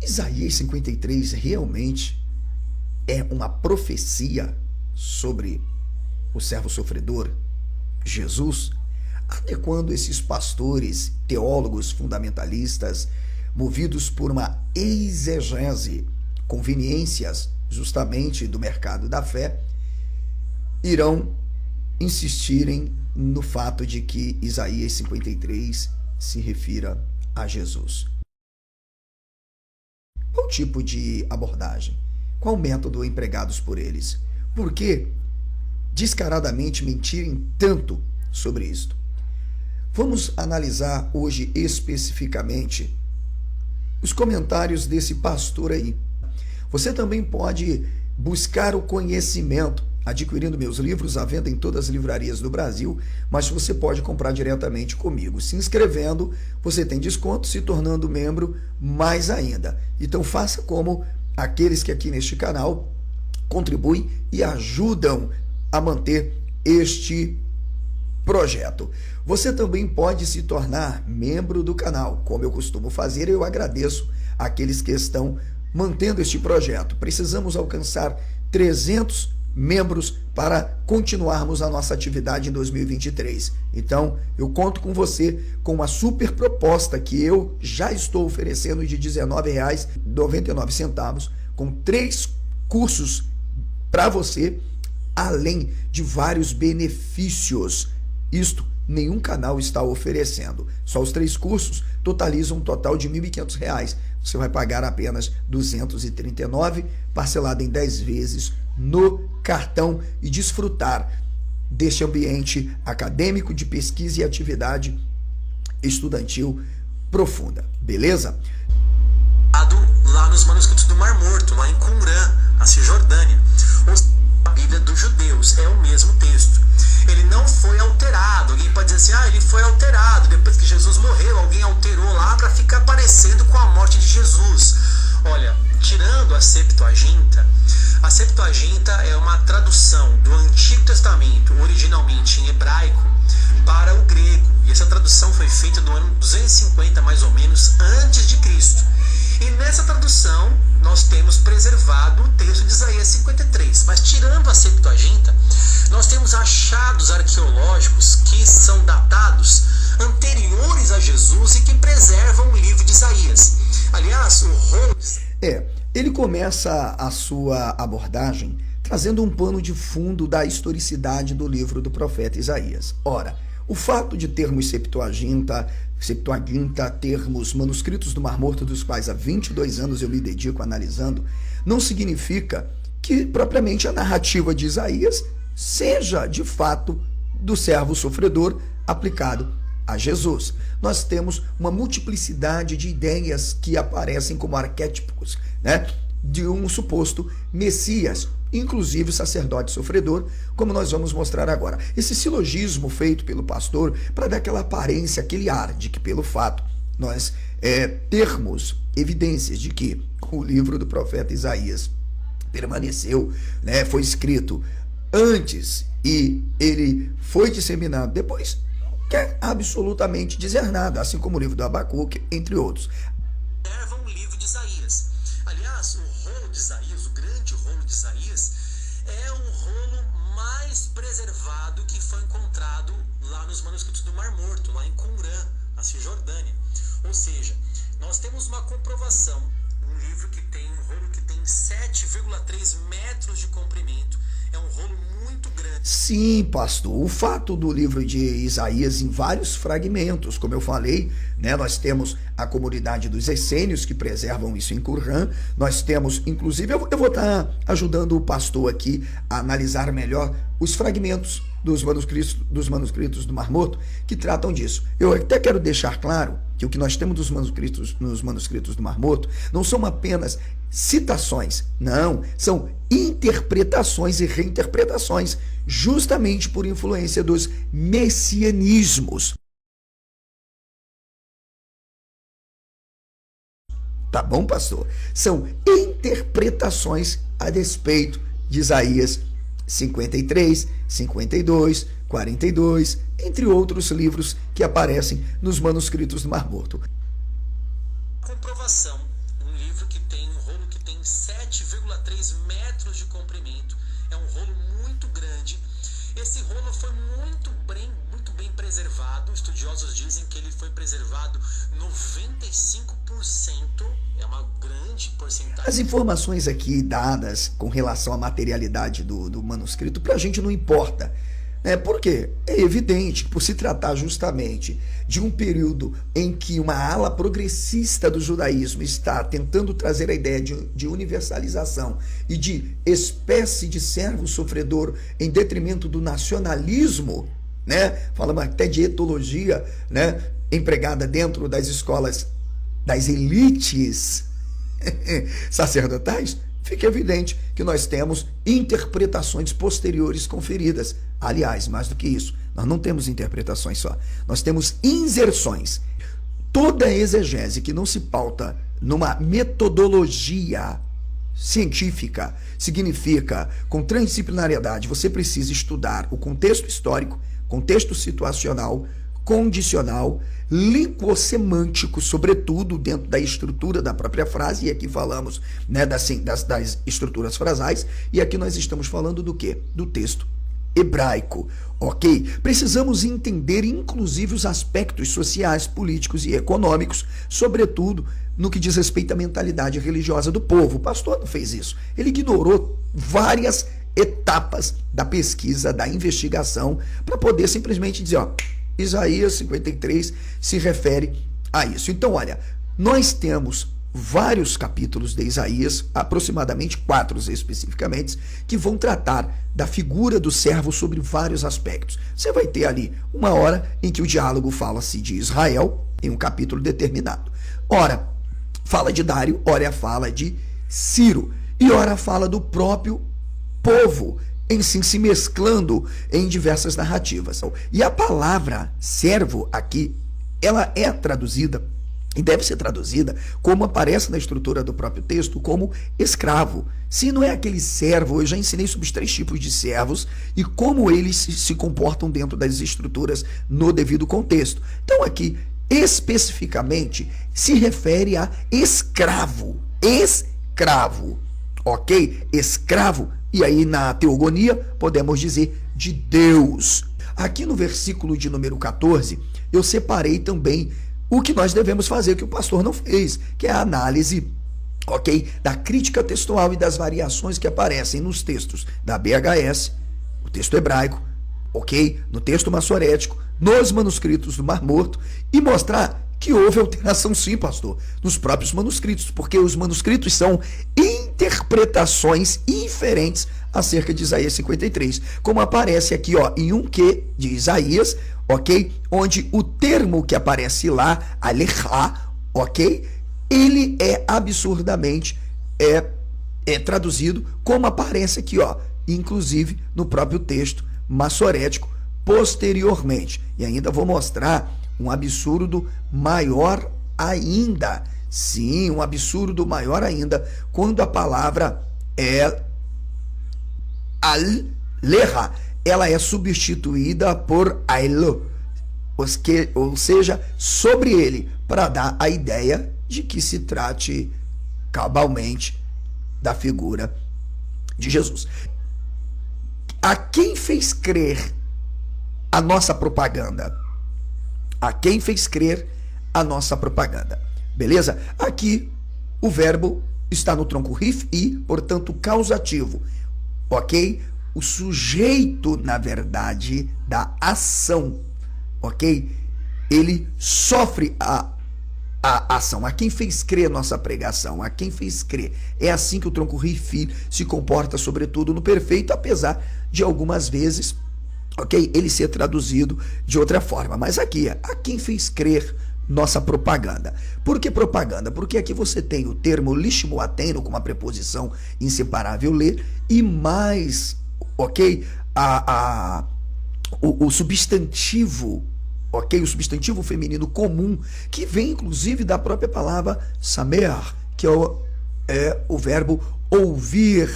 Isaías 53 realmente é uma profecia sobre o servo sofredor, Jesus, adequando esses pastores, teólogos fundamentalistas, movidos por uma exegese, conveniências justamente do mercado da fé, irão insistirem no fato de que Isaías 53 se refira a Jesus. Qual tipo de abordagem? Qual método empregados por eles? Por que descaradamente mentirem tanto sobre isto? Vamos analisar hoje especificamente os comentários desse pastor aí. Você também pode buscar o conhecimento adquirindo meus livros à venda em todas as livrarias do Brasil, mas você pode comprar diretamente comigo. Se inscrevendo, você tem desconto, se tornando membro, mais ainda. Então faça como aqueles que aqui neste canal contribuem e ajudam a manter este projeto. Você também pode se tornar membro do canal, como eu costumo fazer, eu agradeço àqueles que estão mantendo este projeto. Precisamos alcançar 300 membros para continuarmos a nossa atividade em 2023. Então, eu conto com você com uma super proposta que eu já estou oferecendo de R$19,99, com 3 cursos para você, além de vários benefícios. Isto nenhum canal está oferecendo. Só os 3 cursos totalizam um total de R$1.500. Você vai pagar apenas R$239, parcelado em 10 vezes no cartão e desfrutar deste ambiente acadêmico de pesquisa e atividade estudantil profunda. Beleza? Lá nos manuscritos do Mar Morto, lá em Qumran, na Cisjordânia. A Bíblia dos judeus é o mesmo texto. Ele não foi alterado. Alguém pode dizer assim, ele foi alterado. Depois que Jesus morreu, alguém alterou lá para ficar parecendo com a morte de Jesus. Olha, tirando a Septuaginta é uma tradução do Antigo Testamento, originalmente em hebraico, para o grego. E essa tradução foi feita no ano 250, mais ou menos, antes de Cristo. E nessa tradução, nós temos preservado o texto de Isaías 53. Mas tirando a Septuaginta, nós temos achados arqueológicos que são datados anteriores a Jesus e que preservam o livro de Isaías. Aliás, o rolo... Ele começa a sua abordagem trazendo um pano de fundo da historicidade do livro do profeta Isaías. Ora, o fato de termos Septuaginta, termos manuscritos do Mar Morto, dos quais há 22 anos eu me dedico analisando, não significa que propriamente a narrativa de Isaías seja de fato do servo sofredor aplicado a Jesus. Nós temos uma multiplicidade de ideias que aparecem como arquétipos, de um suposto Messias, inclusive sacerdote sofredor, como nós vamos mostrar agora. Esse silogismo feito pelo pastor para dar aquela aparência, aquele ar de que pelo fato nós termos evidências de que o livro do profeta Isaías permaneceu, foi escrito antes e ele foi disseminado depois, não quer absolutamente dizer nada, assim como o livro do Abacuque, entre outros. Um livro de Isaías. Aliás, o rolo de Isaías, o grande rolo de Isaías, é um rolo mais preservado que foi encontrado lá nos manuscritos do Mar Morto, lá em Qumran, na Cisjordânia. Ou seja, nós temos uma comprovação, um livro que tem um rolo que tem 7,3 metros de comprimento, é um rolo muito grande. Sim, pastor, o fato do livro de Isaías em vários fragmentos, como eu falei, nós temos a comunidade dos essênios que preservam isso em Qumran, nós temos, inclusive, eu vou estar ajudando o pastor aqui a analisar melhor os fragmentos dos manuscritos do Mar Morto que tratam disso. Eu até quero deixar claro que o que nós temos nos manuscritos do Mar Morto não são apenas citações, não, são interpretações e reinterpretações, justamente por influência dos messianismos. Tá bom, pastor? São interpretações a despeito de Isaías 53, 52, 42, entre outros livros que aparecem nos manuscritos do Mar Morto. Comprovação Um livro que tem um rolo que tem 7,3 metros de comprimento. É um rolo muito grande. Esse rolo foi muito bem preservado. Estudiosos dizem que ele foi preservado 95%. É uma grande porcentagem. As informações aqui dadas com relação à materialidade do manuscrito, para a gente não importa. Por quê? É evidente que, por se tratar justamente de um período em que uma ala progressista do judaísmo está tentando trazer a ideia de universalização e de espécie de servo sofredor em detrimento do nacionalismo, falamos até de etologia, empregada dentro das escolas das elites sacerdotais, fica evidente que nós temos interpretações posteriores conferidas. Aliás, mais do que isso, nós não temos interpretações só, nós temos inserções. Toda exegese que não se pauta numa metodologia científica significa, com transdisciplinariedade, você precisa estudar o contexto histórico, contexto situacional, condicional, linguossemântico, sobretudo dentro da estrutura da própria frase, e aqui falamos das estruturas frasais, e aqui nós estamos falando do quê? Do texto hebraico, ok? Precisamos entender inclusive os aspectos sociais, políticos e econômicos, sobretudo no que diz respeito à mentalidade religiosa do povo. O pastor não fez isso, ele ignorou várias etapas da pesquisa, da investigação, para poder simplesmente dizer, Isaías 53 se refere a isso. Então, olha, nós temos vários capítulos de Isaías, aproximadamente 4 especificamente, que vão tratar da figura do servo sobre vários aspectos. Você vai ter ali uma hora em que o diálogo fala-se de Israel, em um capítulo determinado. Ora, fala de Dário, ora fala de Ciro, e ora fala do próprio povo, em si se mesclando em diversas narrativas. E a palavra servo aqui, ela é traduzida, e deve ser traduzida, como aparece na estrutura do próprio texto, como escravo. Se não é aquele servo, eu já ensinei sobre os 3 tipos de servos e como eles se comportam dentro das estruturas no devido contexto. Então aqui, especificamente, se refere a escravo, ok? Escravo, e aí na teogonia podemos dizer de Deus. Aqui no versículo de número 14, eu separei também o que nós devemos fazer, que o pastor não fez, que é a análise, ok, da crítica textual e das variações que aparecem nos textos da BHS, o texto hebraico, ok, no texto massorético, nos manuscritos do Mar Morto, e mostrar que houve alteração sim, pastor, nos próprios manuscritos, porque os manuscritos são interpretações inferentes acerca de Isaías 53, como aparece aqui em um que de Isaías, ok, onde o termo que aparece lá, alechá, ok, ele é absurdamente traduzido como aparece aqui, inclusive no próprio texto massorético posteriormente. E ainda vou mostrar um absurdo maior ainda. Sim, um absurdo maior ainda, quando a palavra é al-leha, ela é substituída por ailo, ou seja, sobre ele, para dar a ideia de que se trate cabalmente da figura de Jesus. A quem fez crer a nossa propaganda? A quem fez crer a nossa propaganda? Beleza? Aqui o verbo está no tronco rif e, portanto, causativo. Ok? O sujeito, na verdade, da ação, ok? Ele sofre a ação. A quem fez crer nossa pregação? A quem fez crer? É assim que o tronco rif se comporta, sobretudo no perfeito, apesar de algumas vezes, ok, ele ser traduzido de outra forma. Mas aqui é a quem fez crer nossa propaganda. Por que propaganda? Porque aqui você tem o termo lishmo ateno com uma preposição inseparável ler e mais, ok, o substantivo, ok, o substantivo feminino comum, que vem inclusive da própria palavra samer, que é o verbo ouvir,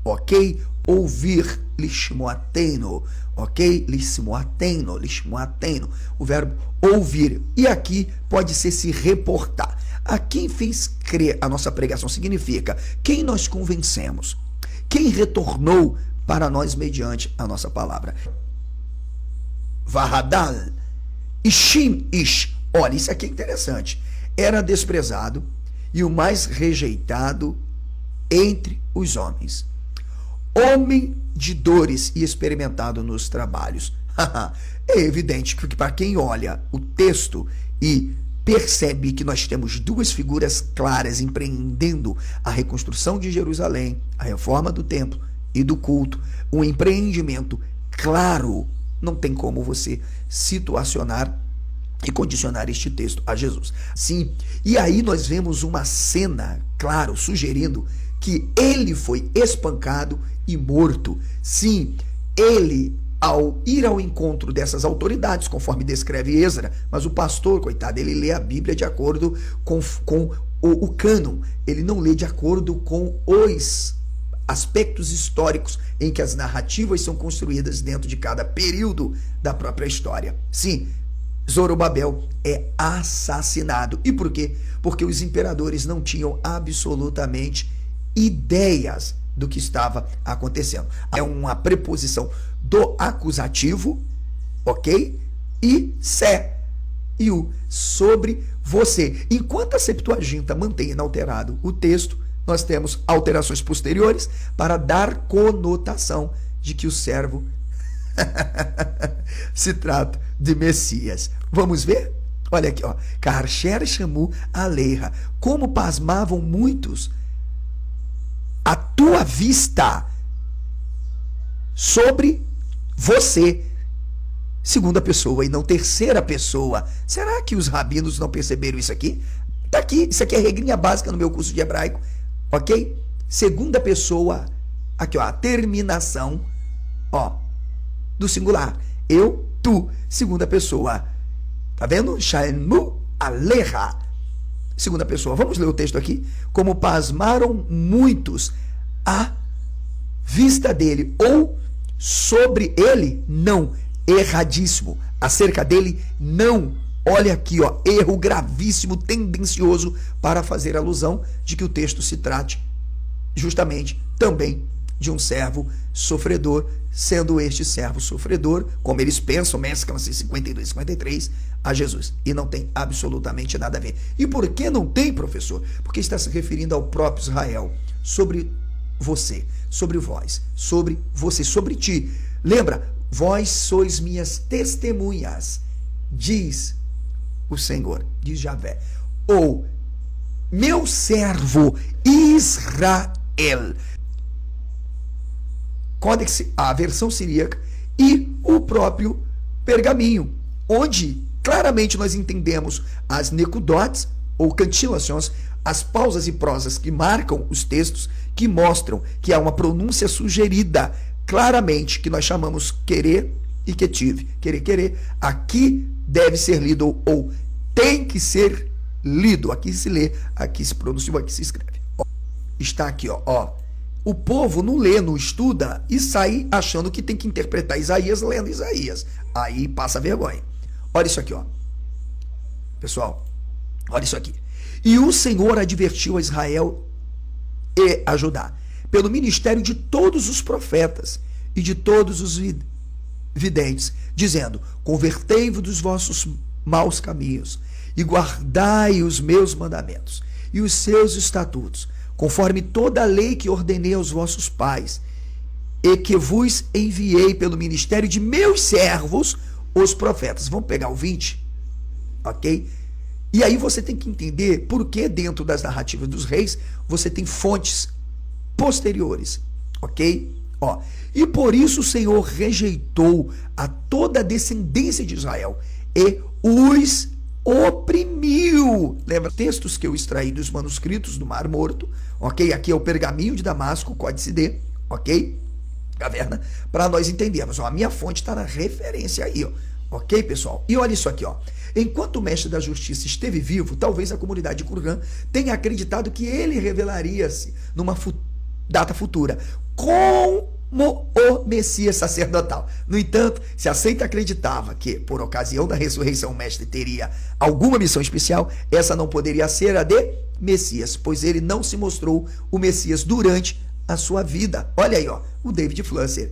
ok, ouvir, lishmo ateno, ok, lishmo ateno, o verbo ouvir, e aqui pode ser se reportar. A quem fez crer a nossa pregação significa quem nós convencemos, quem retornou para nós mediante a nossa palavra. Vahadal, Ishim Ish. Olha, isso aqui é interessante. Era desprezado e o mais rejeitado entre os homens. Homem de dores e experimentado nos trabalhos. É evidente que para quem olha o texto e percebe que nós temos duas figuras claras empreendendo a reconstrução de Jerusalém, a reforma do templo e do culto, um empreendimento claro, não tem como você situacionar e condicionar este texto a Jesus. Sim, e aí nós vemos uma cena, claro, sugerindo que ele foi espancado e morto. Sim, ele, ao ir ao encontro dessas autoridades, conforme descreve Esdra, mas o pastor, coitado, ele lê a Bíblia de acordo com o cânon, ele não lê de acordo com os aspectos históricos em que as narrativas são construídas dentro de cada período da própria história. Sim, Zorobabel é assassinado. E por quê? Porque os imperadores não tinham absolutamente ideias do que estava acontecendo. É uma preposição do acusativo, ok? E sé, e o, sobre você. Enquanto a Septuaginta mantém inalterado o texto, nós temos alterações posteriores para dar conotação de que o servo se trata de Messias. Vamos ver? Olha aqui, ó. Karcher chamou a Leira. Como pasmavam muitos a tua vista sobre você. Segunda pessoa e não terceira pessoa. Será que os rabinos não perceberam isso aqui? Tá aqui, isso aqui é regrinha básica no meu curso de hebraico, ok? Segunda pessoa, aqui ó, a terminação, ó, do singular. Eu, tu, segunda pessoa. Tá vendo? Shaemu aleha. Segunda pessoa. Vamos ler o texto aqui. Como pasmaram muitos à vista dele, ou sobre ele, não. Erradíssimo. Acerca dele, não. Olha aqui, ó, erro gravíssimo, tendencioso para fazer alusão de que o texto se trate justamente também de um servo sofredor, sendo este servo sofredor, como eles pensam, mesclam-se 52 e 53, a Jesus. E não tem absolutamente nada a ver. E por que não tem, professor? Porque está se referindo ao próprio Israel, sobre você, sobre vós, sobre você, sobre ti. Lembra? Vós sois minhas testemunhas, diz o Senhor, diz Javé. Ou meu servo Israel. Códex, a versão siríaca, e o próprio pergaminho, onde claramente nós entendemos as necudotes ou cantilações, as pausas e prosas que marcam os textos, que mostram que há uma pronúncia sugerida claramente, que nós chamamos querer e quetive. Querer, aqui deve ser lido ou tem que ser lido. Aqui se lê, aqui se pronuncia, aqui se escreve. Ó, está aqui, ó. O povo não lê, não estuda e sai achando que tem que interpretar Isaías lendo Isaías. Aí passa vergonha. Olha isso aqui, ó. Pessoal, olha isso aqui. E o Senhor advertiu a Israel e a Judá, pelo ministério de todos os profetas e de todos os videntes, dizendo: convertei-vos dos vossos maus caminhos e guardai os meus mandamentos e os seus estatutos, conforme toda a lei que ordenei aos vossos pais, e que vos enviei pelo ministério de meus servos, os profetas. Vamos pegar o 20, ok? E aí você tem que entender por que dentro das narrativas dos reis você tem fontes posteriores, ok? Ó, e por isso o Senhor rejeitou a toda a descendência de Israel e os oprimiu. Lembra textos que eu extraí dos manuscritos do Mar Morto, ok? Aqui é o pergaminho de Damasco, Códice D, ok? Caverna, para nós entendermos. Ó, a minha fonte está na referência aí, ó. Ok, pessoal? E olha isso aqui, ó. Enquanto o mestre da justiça esteve vivo, talvez a comunidade de Qumran tenha acreditado que ele revelaria-se numa data futura, com o Messias sacerdotal. No entanto, se a seita acreditava que, por ocasião da ressurreição, o mestre teria alguma missão especial, essa não poderia ser a de Messias, pois ele não se mostrou o Messias durante a sua vida. Olha aí, ó, o David Flusser.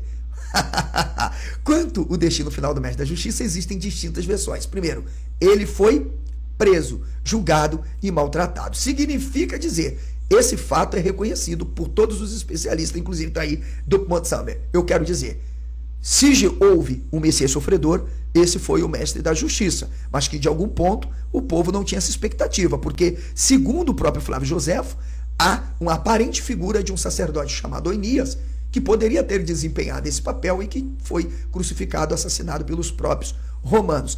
Quanto o destino final do mestre da justiça, existem distintas versões. Primeiro, ele foi preso, julgado e maltratado. Significa dizer, esse fato é reconhecido por todos os especialistas, inclusive está aí do Montsamber. Eu quero dizer, se houve um Messias sofredor, esse foi o mestre da justiça, mas que de algum ponto o povo não tinha essa expectativa, porque, segundo o próprio Flávio Joséfo, há uma aparente figura de um sacerdote chamado Onias, que poderia ter desempenhado esse papel e que foi crucificado, assassinado pelos próprios romanos.